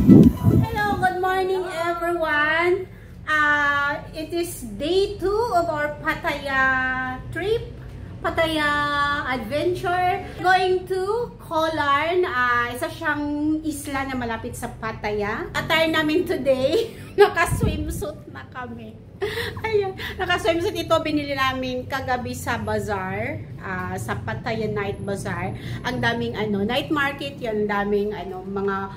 Hello, good morning everyone. It is day 2 of our Pattaya trip, Pattaya adventure. Going to Koh Larn. Isa siyang isla na malapit sa Pattaya. Attire namin today, naka-swimsuit na kami. Ayan, naka-swimsuit ito binili namin kagabi sa bazaar, sa Pattaya Night Bazaar. Ang daming night market, yan daming mga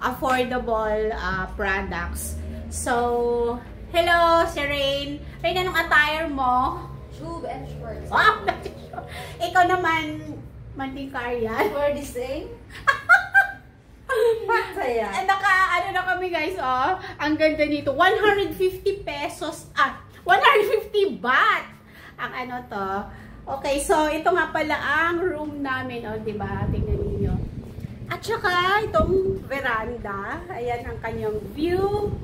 affordable products. So, hello, si Rain. Rain, anong attire mo? Tube and shorts. Wow! Ikaw naman, Mandikaryan. For the same? Pattaya. Na kami guys, oh. Ang ganda nito. 150 pesos. 150 baht. Ang to. Okay, so ito nga pala ang room namin, oh, diba? Tingnan niyo. At saka, itong veranda. Ayan ang kanyang view.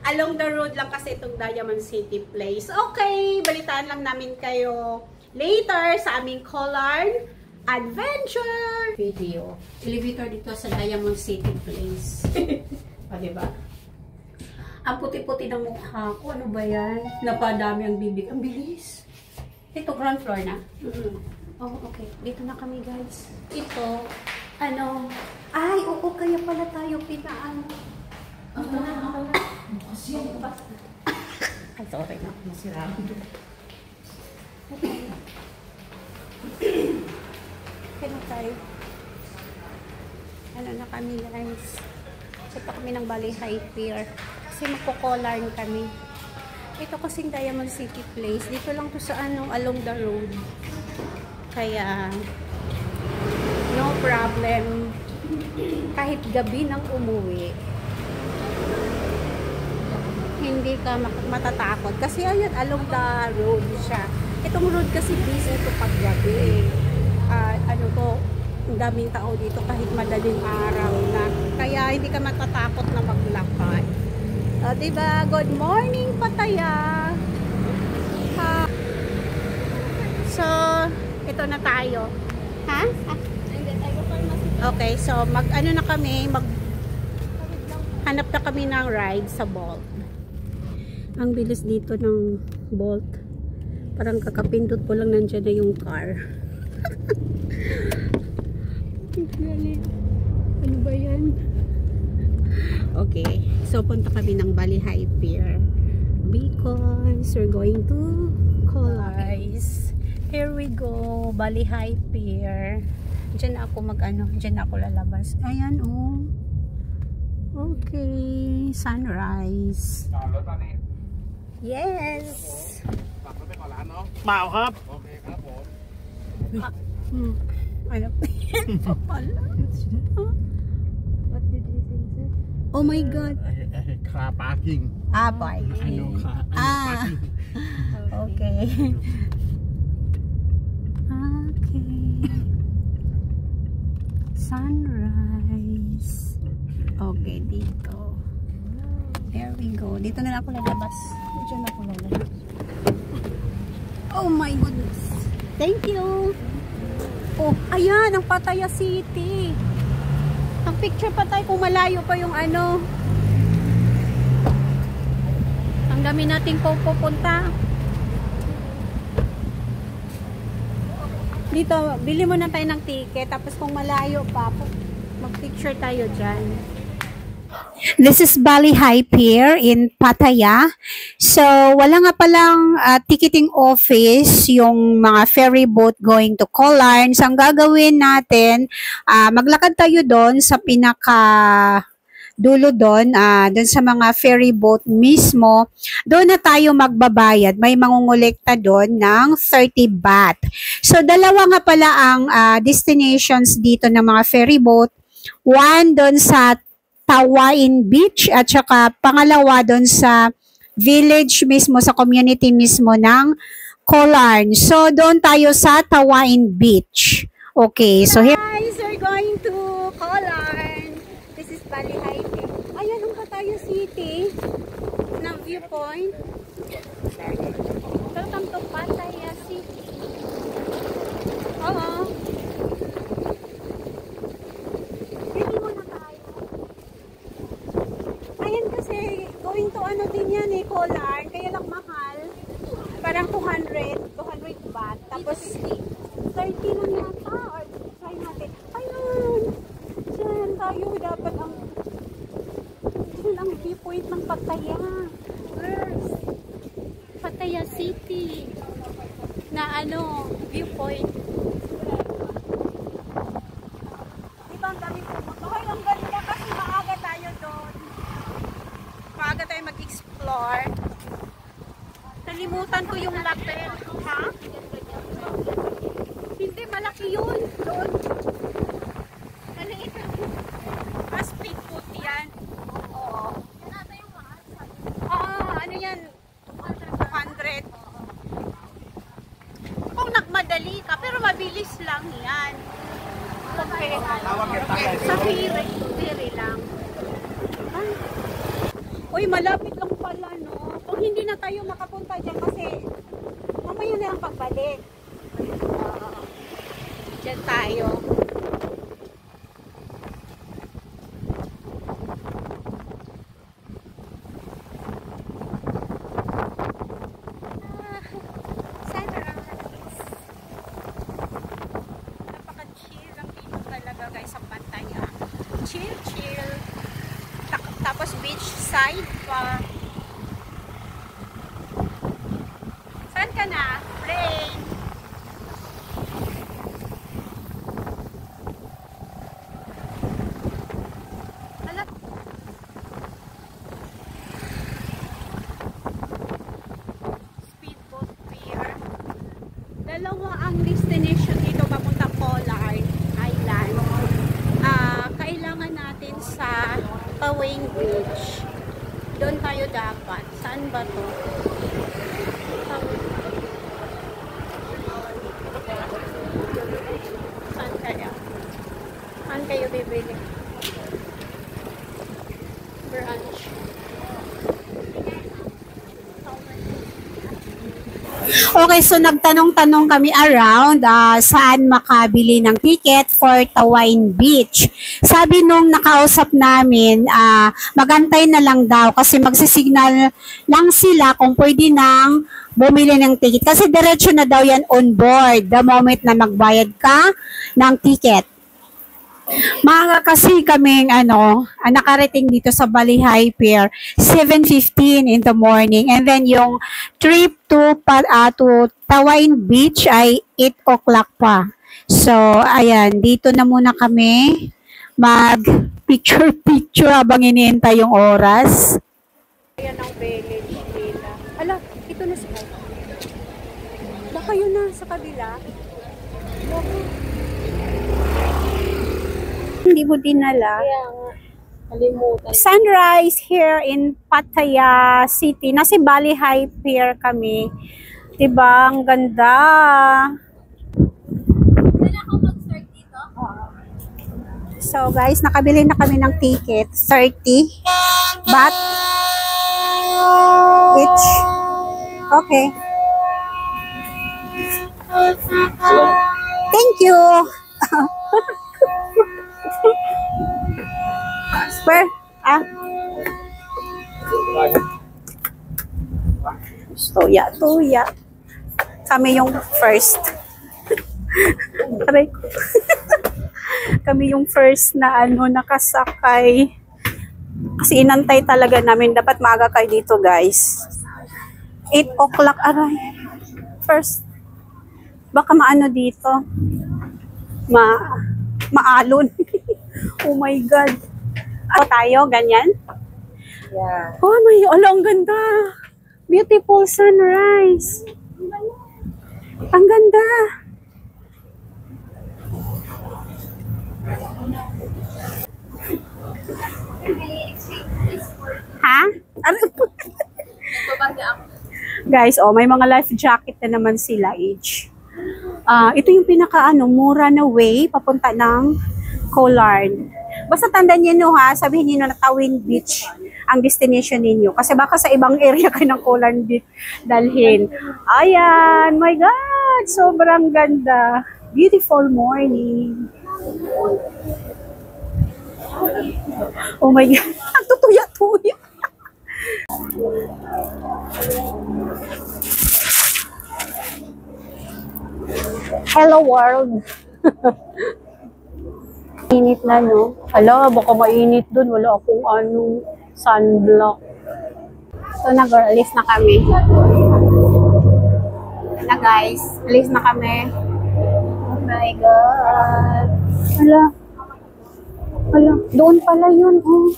Along the road lang kasi itong Diamond City Place. Okay, balitaan lang namin kayo later sa aming Koh Larn adventure video. Elevator dito sa Diamond City Place. O, diba? Ang puti-puti ng mukha ko. Ano ba yan? Napadami ang bibig. Ang bilis. Ito, ground floor na. Oh, okay. Dito na kami, guys. Ito, ay, oo, kaya pala tayo pinaan. Ay, sorry na. Masira ako doon. Okay. Okay na tayo. Na kami, guys. Punta kami ng Bali High Pier. Kasi magko-Koh Larn kami. Ito kasing Diamond City Place. Dito lang to sa along the road. Kaya, no problem. Kahit gabi nang umuwi, hindi ka matatakot. Kasi ayan, along the road siya. Itong road kasi busy ito pag gabi. Ang daming tao dito kahit madaling araw na. Kaya hindi ka matatakot na maglakad. Diba? Good morning, Pattaya! So, ito na tayo. Ha? Okay, so na kami, hanap na kami ng ride sa Bolt. Ang bilis dito ng Bolt. Parang kakapindot ko lang nandiyan na yung car. Ano ba yan? Okay. So, punta kami ng Bali High Pier. Because we're going to Koh Larn. Here we go. Bali High Pier. Diyan ako diyan ako lalabas. Ayan, oh. Okay. Sunrise. Yes. เปล่าครับ Ano pa pala? What did he say, sir? Oh my God. car parking Parking. Okay. Okay. Sunrise. Okay, dito. There we go. Dito na ako lalabas. Dito na ako lalabas. Oh my goodness. Thank you. Oh, ayan, ang Pattaya City. Ang picture pa tayo kung malayo pa yung Ang dami nating pupunta. Dito, bili mo na tayo ng ticket. Tapos kung malayo pa, mag-picture tayo dyan. This is Bali High Pier in Pattaya. So, wala nga palang ticketing office yung mga ferry boat going to Koh Larn. So, ang gagawin natin, maglakad tayo doon sa pinaka dulo doon, doon sa mga ferry boat mismo. Doon na tayo magbabayad. May mangungulekta doon ng 30 baht. So, dalawa nga pala ang destinations dito ng mga ferry boat. One doon sa Tawain Beach at saka pangalawa doon sa village mismo, sa community mismo ng Koh Larn. So, doon tayo sa Tawain Beach. Okay, so here guys, we're going to Koh Larn. This is Bali High Pier. Ayan ang Pattaya City na viewpoint. Welcome to Pattaya City. Oo. Ready mo na tayo. ano, viewpoint. Diba ang dami pumunta? Hoy, ang ganda kasi maaga tayo doon. Maaga tayo mag-explore. Nalimutan ko yung lapel. Ha? Hindi, malaki yun. Doon. Maliit lang. Mas big foot yan. Oo. Oo, ano yan? 200. Kung nagmadali ka, pero mabilis lang yan. Okay. Sa ferry lang. Ay. Uy, malapit lang pala, no? Kung hindi na tayo makapunta dyan kasi mamaya na lang pagbalik. Dyan tayo. Napaka-chill lang dito talaga guys sa Pattaya. Chill, chill. Tapos beach side pa. Saan ka na? Rain. Alat. Speedboat pier. Dalawa ang destination dito papunta Pollard Island. Kailangan natin sa Tawing Beach. Doon tayo dapat. Saan ba to? Saan kaya? Saan kayo bibili? Brunch. Okay, so nagtanong-tanong kami around saan makabili ng ticket for Tawain Beach. Sabi nung nakausap namin, magantay na lang daw kasi magsisignal lang sila kung pwede nang bumili ng ticket. Kasi diretso na daw yan on board the moment na magbayad ka ng ticket. Maaga kasi kaming nakarating dito sa Ballyhai Pier 7:15 in the morning, and then yung trip to Tawain Beach ay 8 o'clock pa. So ayan, dito na muna kami mag picture habang iniintay yung oras. Ayan ang village nila. Ala, ito na sila. Baka yun na sa kabila. Hindi mo dinala. Kaya nga, kalimutan. Sunrise here in Pattaya City. Nasa Ballyhai Pier kami. Diba? Ang ganda. Kailan ako mag-start dito? So guys, nakabili na kami ng ticket. 30 baht each. Okay. Thank you. Where? Tuya. Kami yung first. Aray ko. Kami yung first na nakasakay. Kasi inantay talaga namin. Dapat maaga kayo dito, guys. 8 o'clock, aray. First. Baka maano dito. Maalon. Oh my God. Tayo, ganyan? Yeah. Oh my, ang ganda. Beautiful sunrise. Ang ganda. Ha? Ano? Guys, may mga life jacket na naman sila each. Ito yung mura na way papunta ng Pollard. Basta tandaan niyo sabihin niyo na Tawin Beach ang destination ninyo. Kasi baka sa ibang area kayo ng Pollard Beach dalhin. Ayan, my God, sobrang ganda. Beautiful morning. Oh my God, tutuya-tuya. Hello world. Init na, no? Hala, baka mainit dun. Wala akong sunblock. So, nag-release na kami. guys. Alis na kami. Oh my God. Hala. Hala. Doon pala yun. Oh.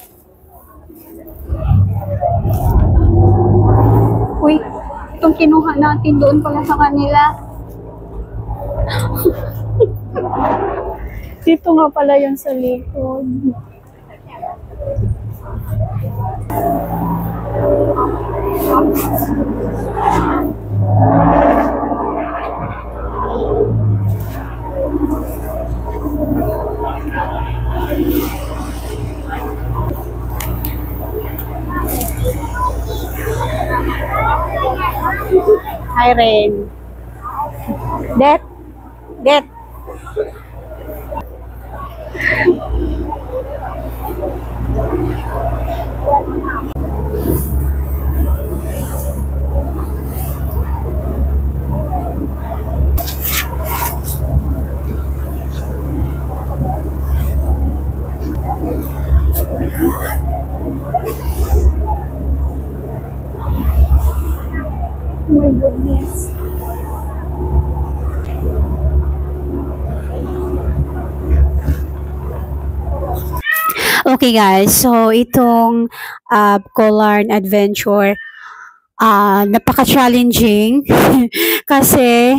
Uy. Itong kinuha natin doon pala sa kanila. Dito nga pala yun sa likod. Hi, Rain. Det. Det. Oh my goodness. Okay guys, so itong Colarn Adventure napaka-challenging kasi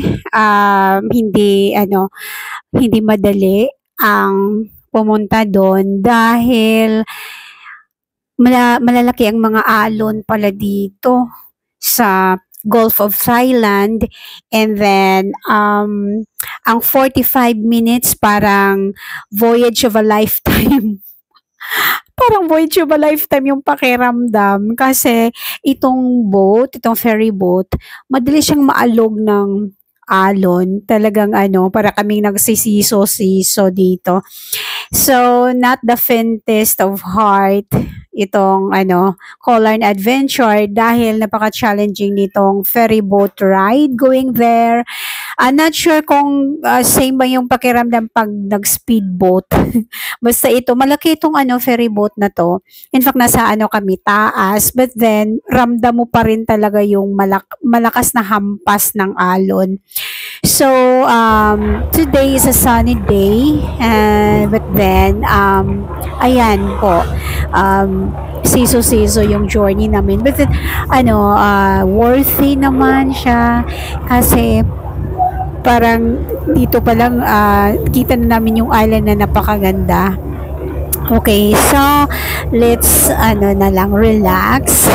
hindi madali ang pumunta doon dahil malalaki ang mga alon pala dito sa Gulf of Thailand, and then ang 45 minutes parang voyage of a lifetime. Parang voyage of a lifetime yung pakiramdam kasi itong ferry boat, madali siyang maalog ng alon. Talagang para kaming nagsisiso-siso dito. So, not the faintest of heart itong Colarn Adventure dahil napaka-challenging nitong ferry boat ride going there. I'm not sure kung same ba yung pakiramdam pag nag-speedboat. Basta ito, malaki itong ferry boat na to. In fact, nasa kami taas, but then ramdam mo pa rin talaga yung malakas na hampas ng alon. So, today is a sunny day, but then, ayan po, siso-siso yung journey namin. But then, worthy naman siya kasi parang dito pa lang kita na namin yung island na napakaganda. Okay, so let's na lang relax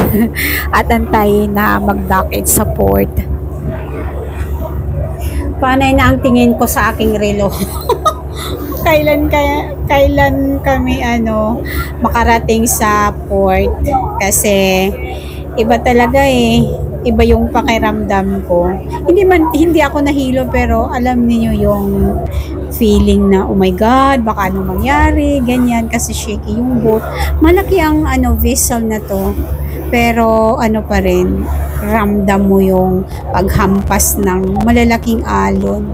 at antayin na mag-dock sa port. Panay na ang tingin ko sa aking relo. kailan kami makarating sa port kasi iba talaga iba yung pakiramdam ko. Hindi ako nahilo pero alam niyo yung feeling na oh my God, baka ano mangyari, ganyan kasi shaky yung boat. Malaki ang vessel na to. Pero pa rin, ramdam mo yung paghampas ng malalaking alon.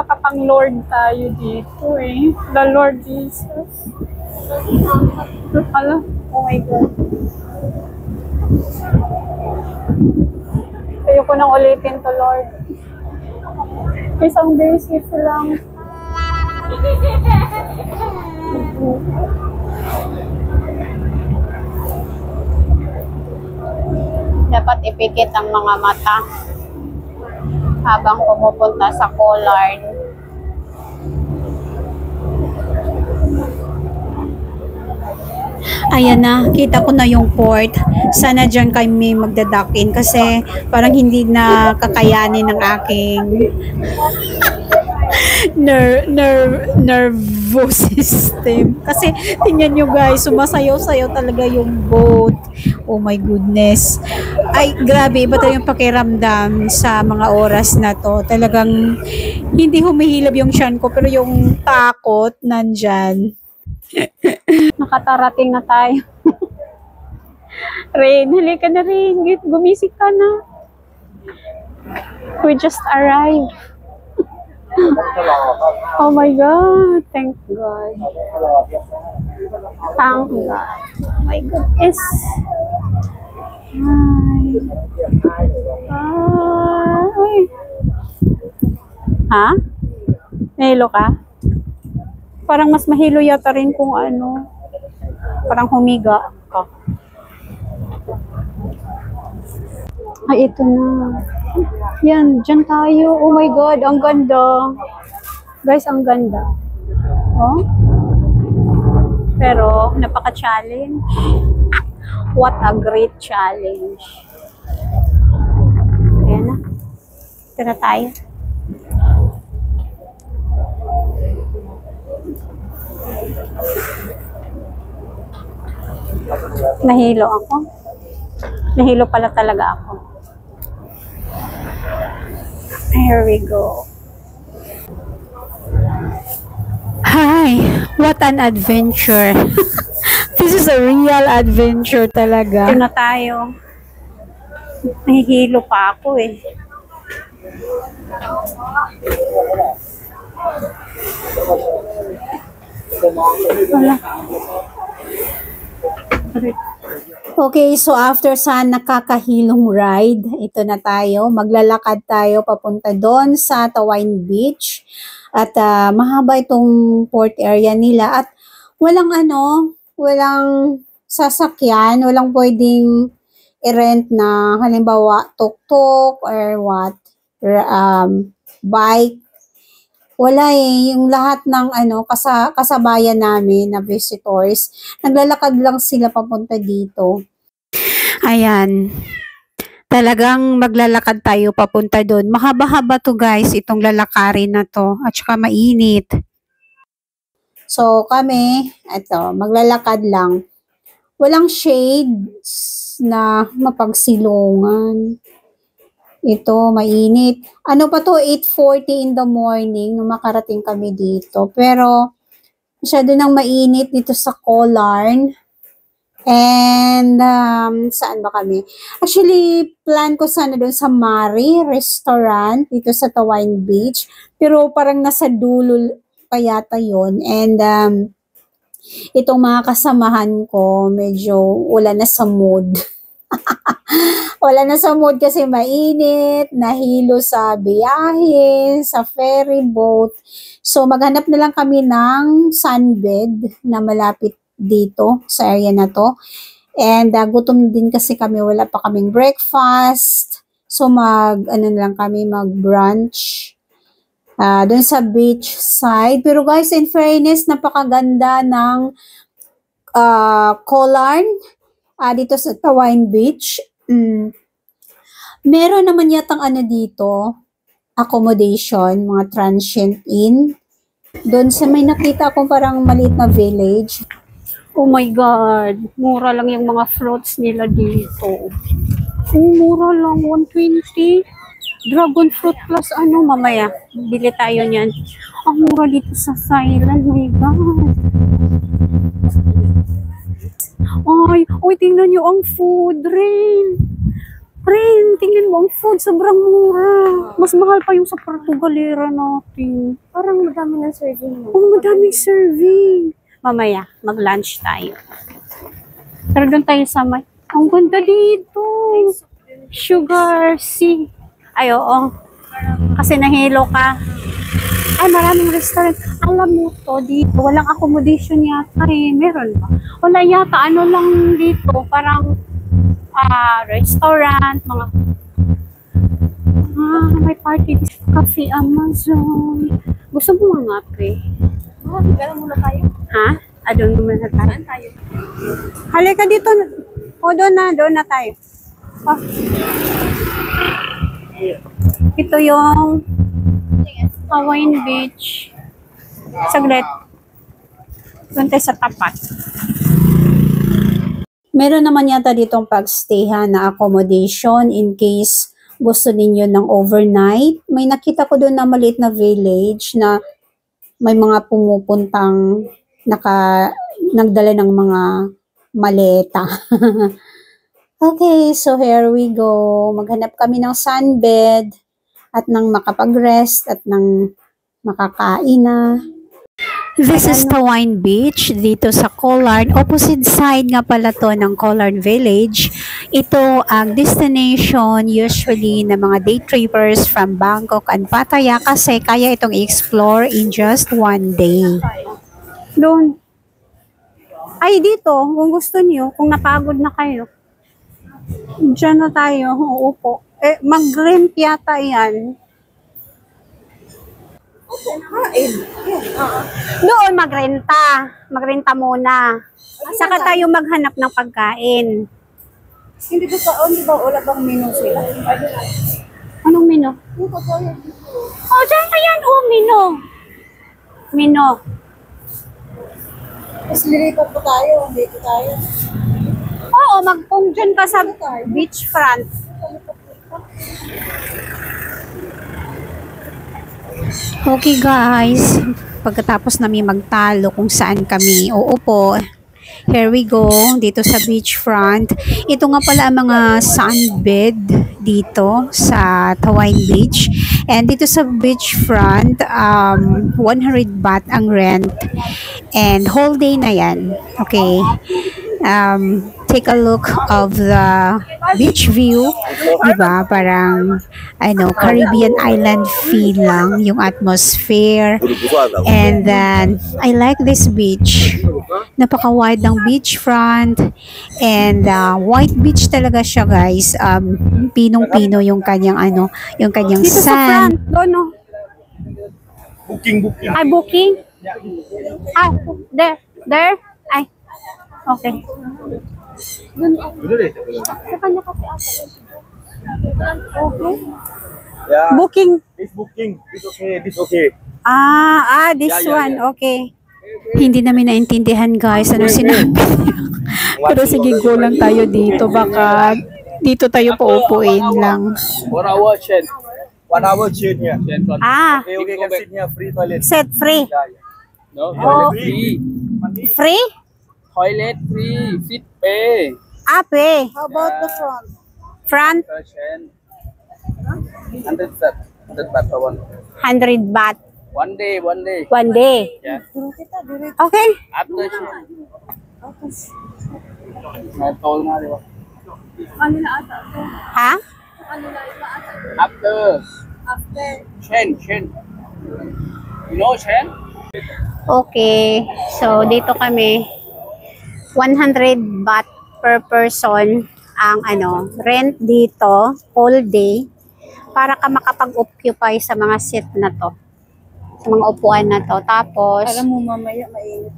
Pakapang Lord tayo dito The Lord Jesus. Ala, oh my God. Ayoko nang ulitin to, Lord. Isang basis lang. Dapat ipikit ang mga mata habang pumupunta sa Colarn. Ayan na, kita ko na yung port. Sana dyan kami magdadakin kasi parang hindi na kakayanin ng aking nervous system. Kasi tingnan nyo guys, sumasayaw-sayaw talaga yung boat. Oh my goodness. Ay, grabe, iba talaga yung pakiramdam sa mga oras na to. Talagang hindi humihilab yung tiyan ko, pero yung takot nandyan. Nakatarating na tayo. Rain, halika na Rain. Gumising ka na. We just arrived. Oh my God. Thank God. Thank God. Oh my goodness. Ay. Ha? Nahilo ka? Parang mas mahilo yata rin kung ano. Parang humiga ka. Ay, ito na. Yan, dyan tayo. Oh my God, ang ganda. Guys, ang ganda. Oh? Pero, napaka-challenge. What a great challenge. Ayan na. Tira tayo. Nahilo ako. Nahilo pala talaga ako. Here we go. Hi! What an adventure! This is a real adventure talaga. Ito na tayo. Nahihilo pa ako eh. Wala. Okay, so after sa nakakahilong ride, ito na tayo. Maglalakad tayo papunta doon sa Tawain Beach. At mahaba itong port area nila. At walang walang sasakyan, walang pwedeng i-rent na halimbawa tuk-tuk or what, bike. Wala eh, yung lahat ng kasabayan namin na visitors, naglalakad lang sila papunta dito. Ayan. Talagang maglalakad tayo papunta doon. Mahaba-haba to guys, itong lalakarin na to. At saka mainit. So kami, maglalakad lang. Walang shades na mapagsilungan. Ito, mainit. Ano pa to, 8:40 in the morning nung makarating kami dito. Pero, masyado nang mainit dito sa Colarn. And, saan ba kami? Actually, plan ko sana doon sa Mari Restaurant dito sa Tawain Beach. Pero parang nasa dulo pa yata yun. And, itong mga kasamahan ko, medyo wala na sa mood. Wala na sa mood kasi mainit, nahilo sa biyahe, sa ferry boat. So, maghanap na lang kami ng sunbed na malapit dito sa area na to. And gutom din kasi kami, wala pa kaming breakfast. So, mag-brunch doon sa beach side. Pero guys, in fairness, napakaganda ng Colarn dito sa Tawain Beach. Meron naman yatang dito, accommodation, mga transient inn. Doon sa may nakita akong parang maliit na village. Oh my God, mura lang yung mga fruits nila dito. Mura lang, 120. Dragon fruit plus mamaya, bili tayo niyan. Ang mura dito sa Thailand, my God. Ay, tingnan nyo ang food, Rain. Rain, tingnan mo ang food, sobrang mura. Mas mahal pa yung sa Portugalera natin. Parang madami ng serving mo. Oh, madaming serving. Mamaya, mag-lunch tayo. Pero doon tayo sa may... Ang ganda dito. Sugar Sea. Ay, oo. Kasi nahilo ka. Ay, maraming restaurant. Alam mo to, dito, walang accommodation yata eh. Meron ba? Wala yata, lang dito, parang restaurant, mga may party, cafe, Amazon. Gusto mo mga kape? Gano'n muna tayo. Ha? Doon muna tayo. Saan tayo? Halika dito. Doon na tayo. Ito yung Hawaiian Beach. Saglit. Doon tayo sa tapat. Meron naman yata ditong pagstayhan na accommodation in case gusto ninyo ng overnight. May nakita ko doon na maliit na village na may mga pumupuntang nagdala ng mga maleta. Okay, so here we go. Maghanap kami ng sunbed at ng makapag-rest at ng makakain na. This is Hawaiian Beach dito sa Colarn. Opposite side nga pala to ng Colarn Village. Ito ang destination usually ng mga day trippers from Bangkok and Pattaya kasi kaya itong i-explore in just one day. Doon. Ay, dito. Kung gusto niyo, kung napagod na kayo. Diyan na tayo. Uupo. Mag-rent yata yan. Doon magrenta. Magrenta muna. Saka tayo maghanap ng pagkain. Hindi ba wala bang menu sila? Anong menu? Oh, dyan ayan. Oh, menu. Menu. Mas lilipat pa tayo, dito tayo. Oo, kung dyan ka sa beachfront. Okay guys, pagkatapos namin magtalo kung saan kami uupo, here we go, dito sa beachfront. Ito nga pala ang mga sunbed dito sa Hawaiian Beach. And dito sa beachfront, 100 baht ang rent. And whole day na yan. Okay. Take a look of the beach view, diba? Parang Caribbean island feel lang yung atmosphere. And then I like this beach. Napaka-wide ng beachfront and white beach talaga siya, guys. Pinong-pino yung kanyang yung kanyang Dito sa sand. front, doon no? Booking. Ay, booking? Ah, there? Ay, okay. Sa kanya kasi ata. Okay. Yeah. Booking. This booking. This okay. This one. Okay. Hindi namin naintindihan, guys, ano sinabi. Pero sige, go lang tayo dito. Baka dito tayo paupuin lang. 1 hour chain. 1 hour chain here. Okay, can sit here, free toilet. Set free. No, Oh. free. Free? Toilet free. Fit pay. Pay. How about the front? Front, 100 baht. 100 baht per one. 100 baht. One day. 1 day. Yeah. Duro kita, duro. Okay. After chain. मैं तोल ना देवा. Ano na ata? Ha? Ano na ata? After After. chain. You know chain? Okay. So, dito kami. 100 baht per person ang rent dito whole day para ka makapag-occupy sa mga seat na to. Sa mga upuan na to. Tapos, Alam mo, mamaya mainit.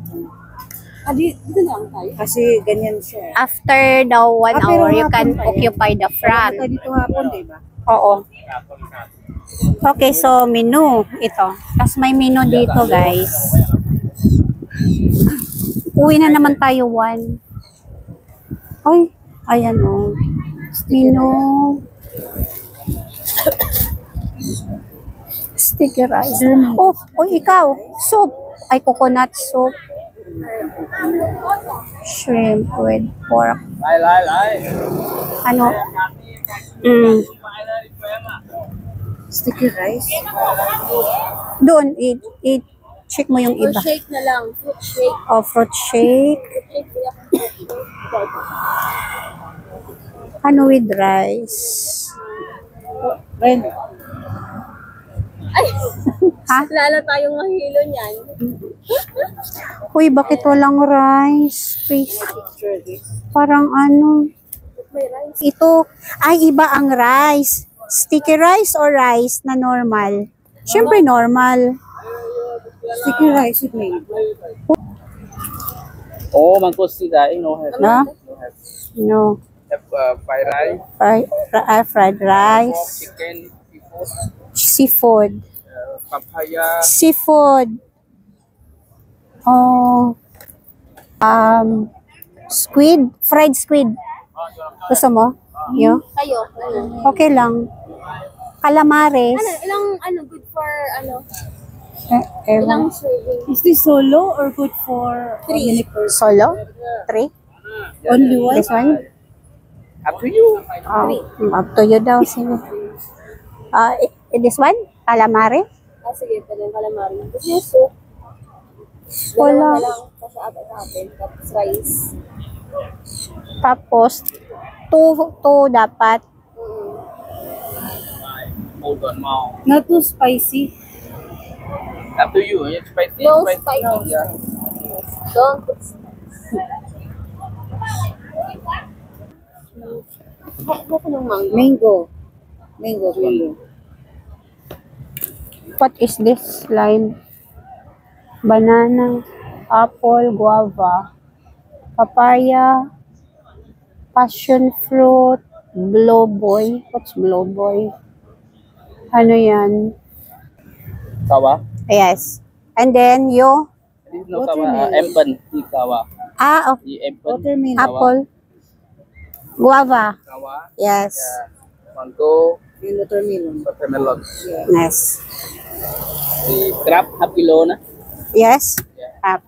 Dito na lang tayo. Kasi ganyan siya. after the 1 pero hour, you can hapon tayo. occupy the front. Tayo dito hapon, di ba? Oo. Okay, so menu. Ito. Tapos may menu dito, guys. Uwi na naman tayo, 1. Ay, ayan o. Menu. Sticky rice. Oh, ikaw. Soup. Ay, coconut soup. Shrimp with pork. Lai. Ano? Sticky rice. Doon, i-check mo yung iba. Shake na lang. Fruit shake. Oh, fruit shake. Ano with rice? Ren. Ha? Lala tayong mahilo niyan. Uy, bakit walang rice? Please. Parang May rice. ito, ay iba ang rice. Sticky rice or rice na normal? Siyempre normal. Sticky rice with me. Oh, mango stick no have. Na? No. Have fried rice, Fried rice. chicken, Seafood. papaya. Seafood. Oh. Squid. Fried squid. Gusto mo? Yo? Kayo. Okay lang. Calamares. Good for, Ewan. serving? Is this solo or good for 3. Solo? 3? only one? This one? Up to you. Up to you daw. Sige. This one? Calamari? Sige, pala yung calamari. Gusto yung soup. Wala. Dalawa na lang. Kasi apat-apat. Tapos rice. Tapos, 2 dapat. Hold on, mau. Not too spicy. Up to you. It's spicy. No spicy. spicy. Yeah. Don't put spicy. Ano ng mango? Mango. What is this? Lime, banana, apple, guava, papaya, passion fruit, blowboy. What's blowboy? Ano yan? Kawa. Yes. And then you? This is no kawa. Empan. This kawa. Okay. The empan. Watermelon. Apple. Guava. Kawa. Yes. Yeah. Mango. And watermelon. Watermelon. Yes. The crab. Half kilo na. Yes. Up.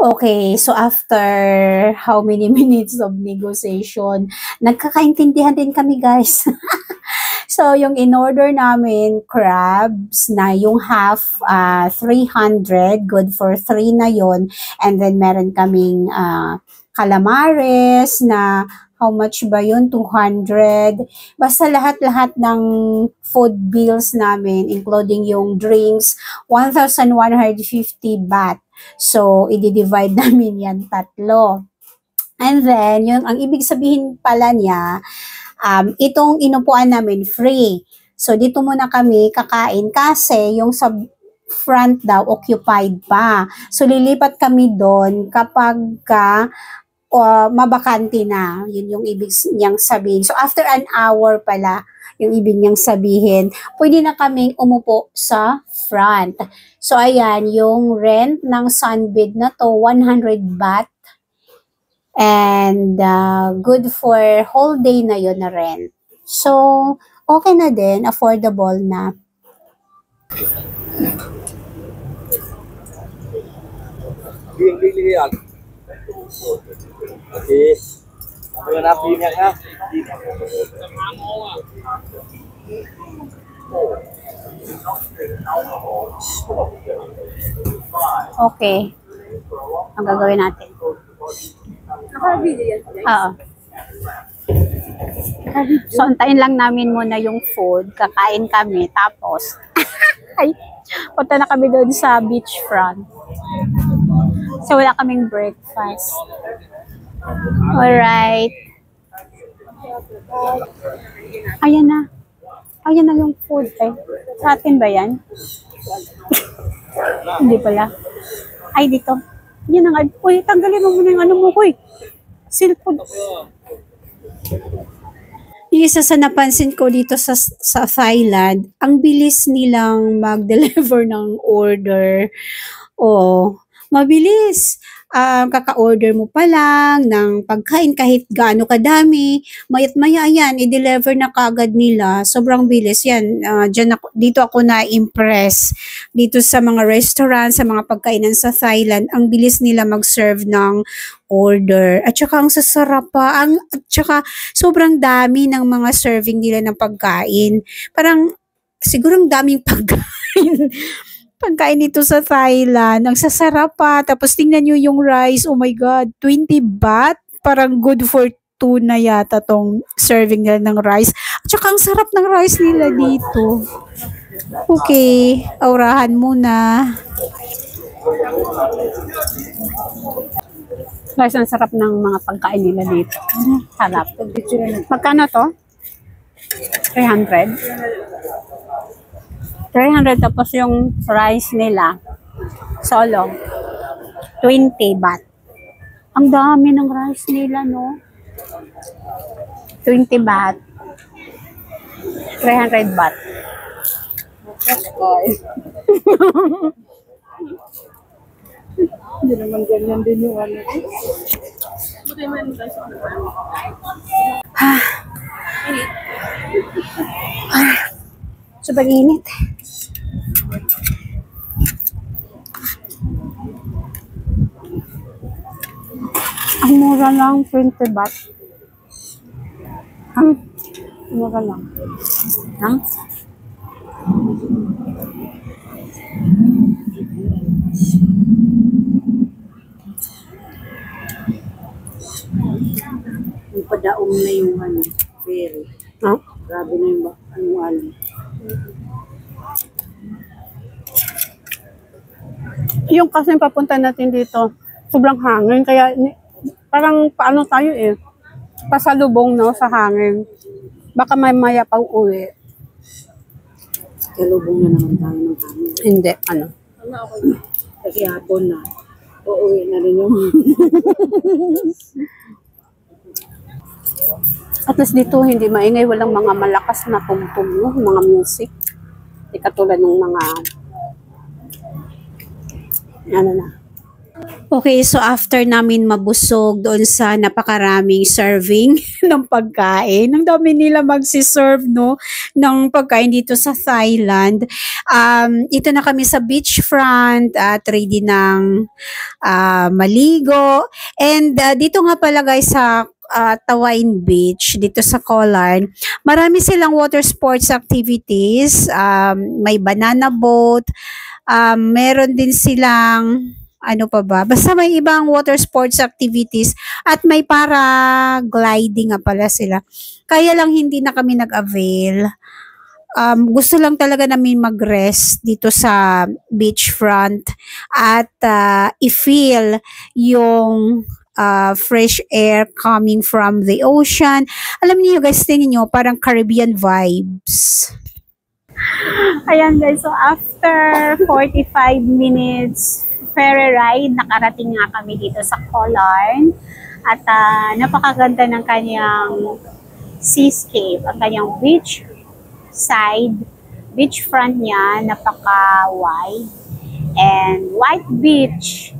Okay, so after how many minutes of negotiation, nagkakaintindihan din kami, guys. So, yung in-order namin, crabs, na yung half, 300, good for 3 na yon. And then, meron kaming calamares na, how much ba yun? 200. Basta lahat-lahat ng food bills namin, including yung drinks, 1,150 baht. So, i-divide namin yan 3. And then, yung, ang ibig sabihin pala niya, itong inupuan namin free. So, dito muna kami kakain kasi yung sa front daw occupied pa. So, lilipat kami doon kapag mabakante na. Yun yung ibig niyang sabihin. So, after an hour pala, yung ibig niyang sabihin, pwede na kaming umupo sa front. So, ayan, yung rent ng sunbed na to, 100 baht. And good for whole day na yun na rent. So, okay na din, affordable na. Lihat. Okay. Apa yang nak minyak ha? Okay. Ang gagawin natin. Naka-video yan. Oo. So, antayin lang namin muna yung food. Kakain kami. Tapos, ay, punta na kami doon sa beachfront. So, wala kaming breakfast. Alright. Ayan na. Ayan na yung food eh. Sa atin ba yan? Hindi pala. Ay, dito. Yan na nga. Uy, tanggalin mo muna yung ano mo, huy. Cellphone. Yung isa sa napansin ko dito sa Thailand, ang bilis nilang mag-deliver ng order. Oo, mabilis. Kaka-order mo pa lang ng pagkain kahit gaano kadami, mayat maya yan, i-deliver na kagad nila. Sobrang bilis yan. Dito ako na-impress. Dito sa mga restaurant, sa mga pagkainan sa Thailand, ang bilis nila mag-serve ng order. At saka ang sasarap pa. At saka sobrang dami ng mga serving nila ng pagkain. Parang siguro ang daming pagkain. Pagkain dito sa Thailand, ang sasarap pa. Tapos tingnan nyo yung rice, oh my God, 20 baht. Parang good for 2 na yata tong serving nila ng rice. At saka ang sarap ng rice nila dito. Okay, aurahan muna. Guys, ang sarap ng mga pagkain nila dito. Harap. Magkano to? 300? 300 tapos yung rice nila solo 20 baht. Ang dami ng rice nila, no? 20 baht. 300 baht. Ay. Hindi naman ganyan din yung ano. Sobrang init. Ang mura lang, 20 baht. Ang mura lang. Ang? Yung padaong na yung ano, ferry. Ha? Grabe na yung ano. Yung kasi papunta natin dito, sobrang hangin. Kaya parang paano tayo eh. Pasalubong no, sa hangin. Baka may maya pa uwi. Kalubong na naman tayo ng hangin. Hindi, ano. Kasi hapon na. Uuwi na rin yung At least dito hindi maingay, walang mga malakas na tum-tum, no? Mga music. Hindi katulad ng mga ano na. Okay, so after namin mabusog doon sa napakaraming serving ng pagkain, ang dami nila magsiserve no ng pagkain dito sa Thailand. Ito na kami sa beachfront at ready ng maligo. And dito nga pala guys sa Tawain Beach, dito sa Koh Larn, marami silang water sports activities. May banana boat, meron din silang ano pa ba? Basta may ibang water sports activities at may paragliding nga pala sila. Kaya lang hindi na kami nag-avail. Gusto lang talaga namin mag-rest dito sa beachfront at i-feel yung fresh air coming from the ocean. Alam niyo guys, tingnan niyo, parang Caribbean vibes. Ayan guys, so after 45 minutes ferry ride, nakarating nga kami dito sa Koh Larn at napakaganda ng kanyang seascape, ang kanyang beach side, beachfront niya, napaka-wide and white beach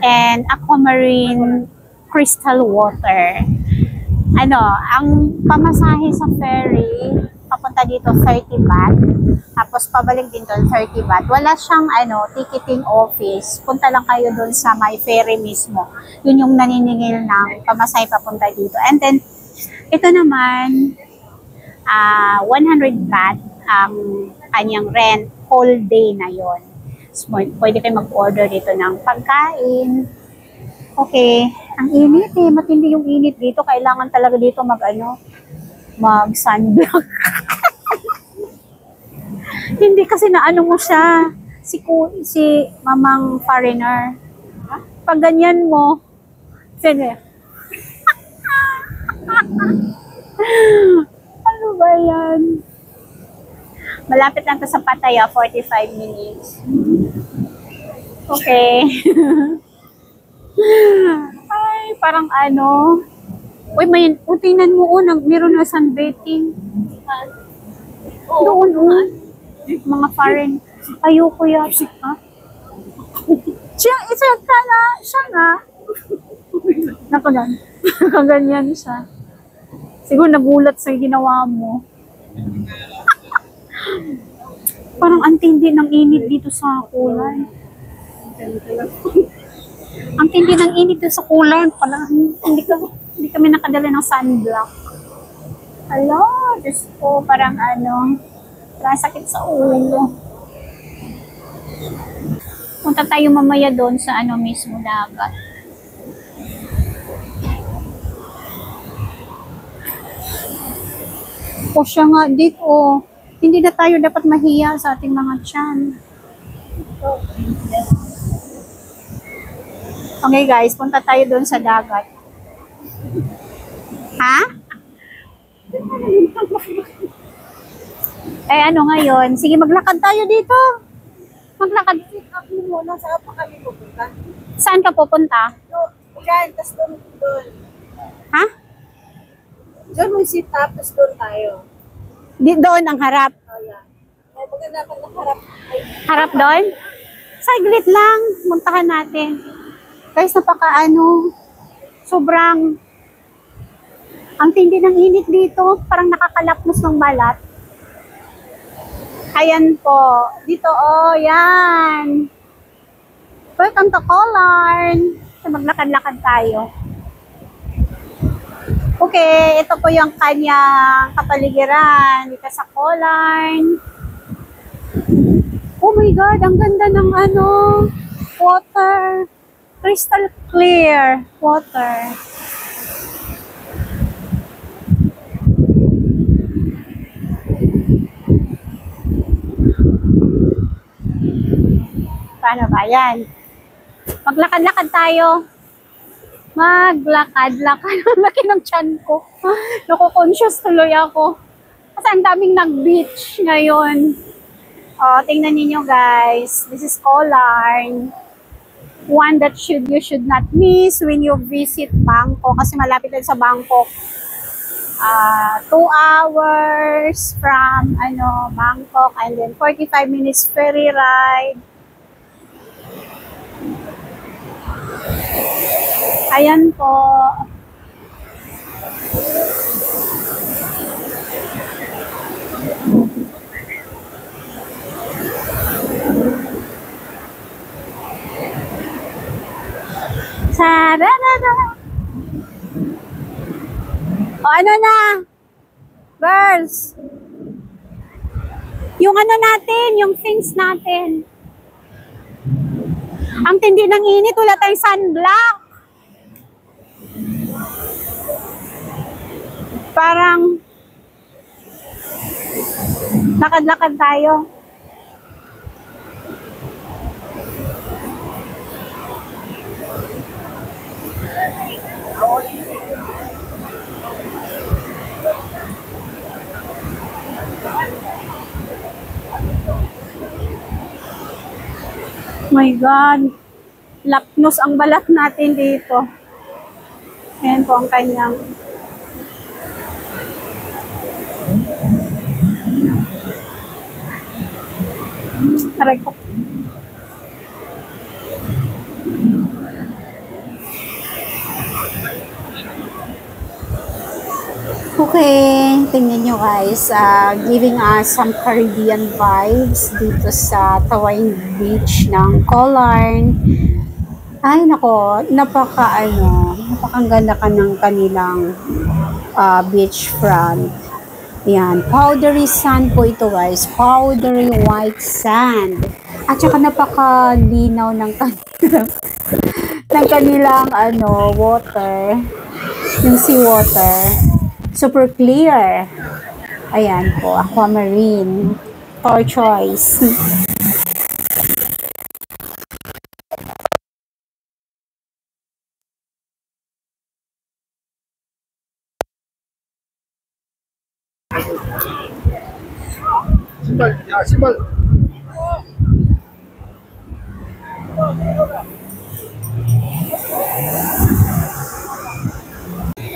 and aquamarine crystal water. Ano, ang pamasahe sa ferry papunta dito 30 baht. Tapos pabalik din doon 30 baht. Wala siyang ticketing office. Punta lang kayo doon sa may ferry mismo. Yun yung naniningil ng pamasahe papunta dito. And then ito naman 100 baht ang kanyang rent whole day na yon. So, pwede kayo mag-order dito ng pagkain. Okay, ang init eh. Matindi yung init dito. Kailangan talaga dito mag-sunblock. Hindi kasi naano mo siya. Si mamang foreigner. Pag ganyan mo, sige. Ano ba yan? Malapit lang to sa Pattaya, 45 minutes. Okay. Ay, parang uy, tingnan mo meron na sunbathing. Doon, mga foreign. Ayoko yan. Ha? Siya nga. Naku lang. Nakaganyan siya. Siguro nagulat sa ginawa mo. Parang antindi ng init dito sa kulay. Ang tindi ng init dito sa kulay. Parang hindi kami nakadala ng sunblock. Hello, Diyos ko, parang sakit sa ulo. Punta tayo mamaya doon sa mismo dagat. O siya nga, dito, hindi na tayo dapat mahiya sa ating mga tiyan. Okay guys, punta tayo doon sa dagat. Ha? Ngayon? Sige, maglakad tayo dito. Maglakad. muna sa pa kami pupunta. Saan ka pupunta? No, yan, tas doon. Ha? Diyan mo sit up, tas doon tayo. Doon ang harap. Ay, maganda pag nakarap. Harap doon? Saglit lang. Muntahan natin. Guys, sobrang, ang tindi ng init dito. Parang nakakalapnos ng balat. Ayan po. Dito, yan. Welcome to Colarn. So, maglakad-lakad tayo. Okay, ito po yung kanyang kapaligiran dito sa Colarn. Oh my God, ang ganda ng water. Crystal clear water. Paano ba yan? Maglakad-lakad tayo. Maglakad-lakad. Ang laki ng tiyan ko. Naku-conscious tuloy ako. Kasi ang daming nag-beach ngayon. Tingnan niyo guys. This is Colarn. One that you should not miss when you visit Bangkok. Kasi malapit din sa Bangkok. 2 hours from Bangkok, and then 45 minutes ferry ride. Ayan po. Sararara. O ano na? Girls. Yung natin, yung things natin. Ang tindi ng init, wala tayong sunblock. Parang lakad-lakad tayo. My God, lapnos ang balat natin dito. Ayan po ang kanyang aray ko. Okay, tingnan nyo guys, giving us some Caribbean vibes dito sa Tawain Beach ng Colarn. Ay nako, napakaganda ka ng kanilang beach front. Yan, powdery sand po ito guys, powdery white sand. At saka napakalinaw ng kanilang water, yung seawater. Super clear. Ayan po, aquamarine. Tortoise.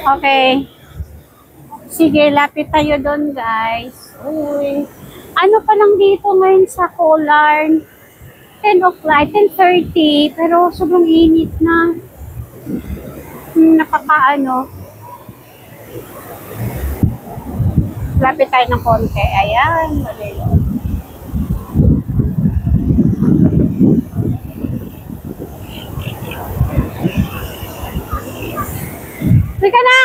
Okay. Sige, lapit tayo doon, guys. Uy. Ano pa lang dito ngayon sa Colarn? 10 o'clock, 10:30. Pero sobrang init na. Lapit tayo ng konti. Ayan. Teka na!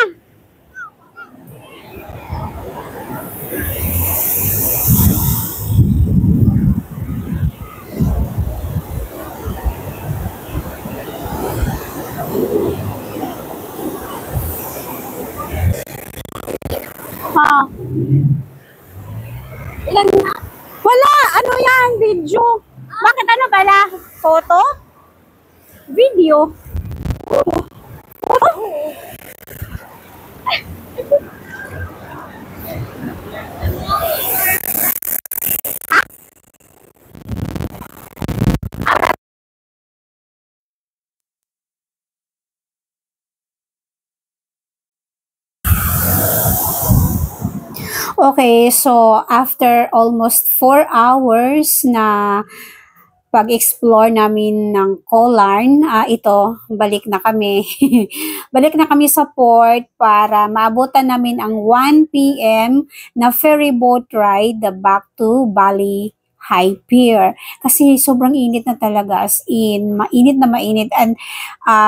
Ilan na? Wala! Ano yan? Video. Bakit bala? Photo? Video? Okay, so after almost 4 hours na pag-explore namin ng Colarn, ito, balik na kami. Balik na kami sa port para maabutan namin ang 1 p.m. na ferry boat ride back to Bali High Pier. Kasi sobrang init na talaga, as in, mainit na mainit, and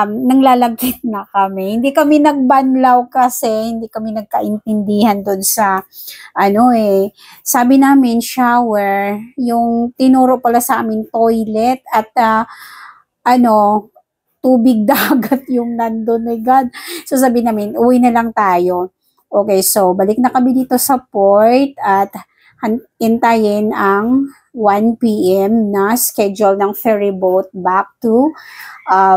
nanglalagkit na kami. Hindi kami nagbanlaw kasi hindi kami nagkaintindihan doon sa sabi namin shower, yung tinuro pala sa amin toilet, at tubig dagat yung nandun. My God. So sabi namin, uwi na lang tayo. Okay, so balik na kami dito sa port at hintayin ang 1 p.m. na schedule ng ferry boat back to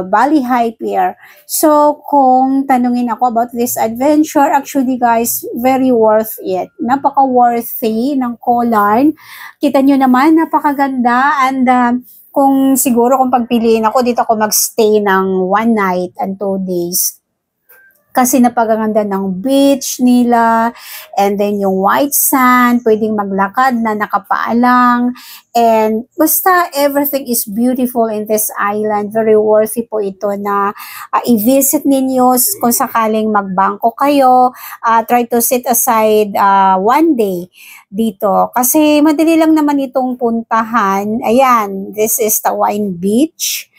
Bali High Pier. So, kung tanungin ako about this adventure, actually guys, very worth it. Napaka-worthy ng Colarn. Kita nyo naman, napakaganda. And kung pagpiliin ako, dito ako magstay ng 1 night and 2 days. Kasi napagaganda ng beach nila, and then yung white sand, pwedeng maglakad na nakapaalang, and basta everything is beautiful in this island. Very worthy po ito na i-visit ninyo kung sakaling magbangko kayo. Try to set aside 1 day dito. Kasi madali lang naman itong puntahan. Ayan, this is Tawain Beach.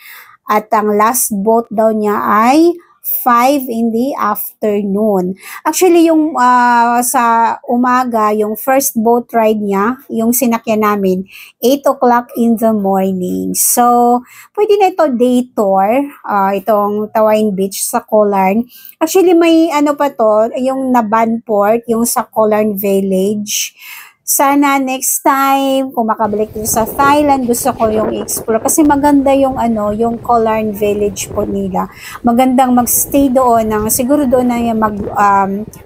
At ang last boat daw niya ay 5 in the afternoon. Actually, yung sa umaga, yung first boat ride niya, yung sinakyan namin, 8 o'clock in the morning. So, pwede na ito day tour, itong Tawain Beach sa Colarn. Actually, may pa to, yung Naban Port, yung sa Colarn Village. Sana next time, kung makabalik dito sa Thailand, gusto ko yung explore. Kasi maganda yung yung Colarn Village po nila. Magandang magstay doon, siguro doon na yung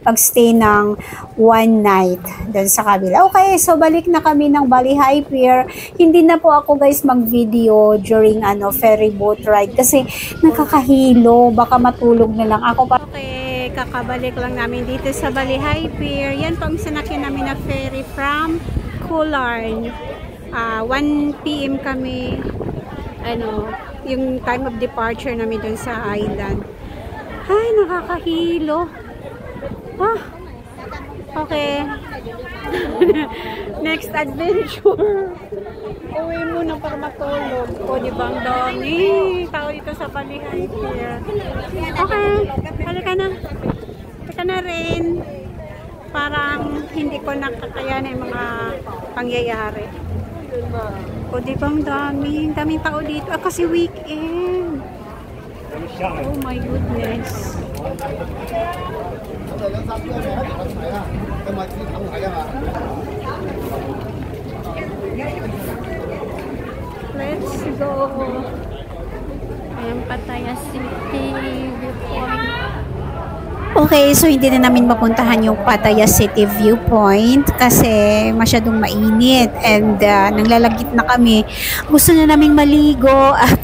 magstay ng 1 night doon sa kabila. Okay, so balik na kami ng Bali High Pier. Hindi na po ako guys mag-video during ferry boat ride kasi nakakahilo. Baka matulog na lang ako. Okay, kakabalik lang namin dito sa Bali High Pier. Yan po ang sinakyan namin na ferry from Colarn. 1 p.m. kami, yung time of departure namin dun sa island. Ay, nakakahilo. Okay. Next adventure. Uwi muna para matulog. O, di ba ang dami tao dito sa Bali High Pier. Okay, halika na. Halika na rin. Parang hindi ko nakakayanan yung mga pangyayari. O, di ba ang daming tao dito? Kasi weekend. Oh my goodness. Let's go. Ayan, Pattaya City viewpoint. Okay, so hindi na namin mapuntahan yung Pattaya City viewpoint kasi masyadong mainit, and nanglalagit na kami. Gusto na naming maligo at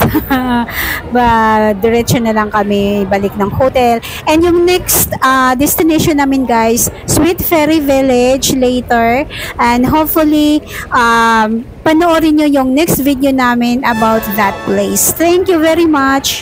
diretso na lang kami balik ng hotel. And yung next destination namin guys, Sweet Ferry Village later, and hopefully panoorin nyo yung next video namin about that place. Thank you very much!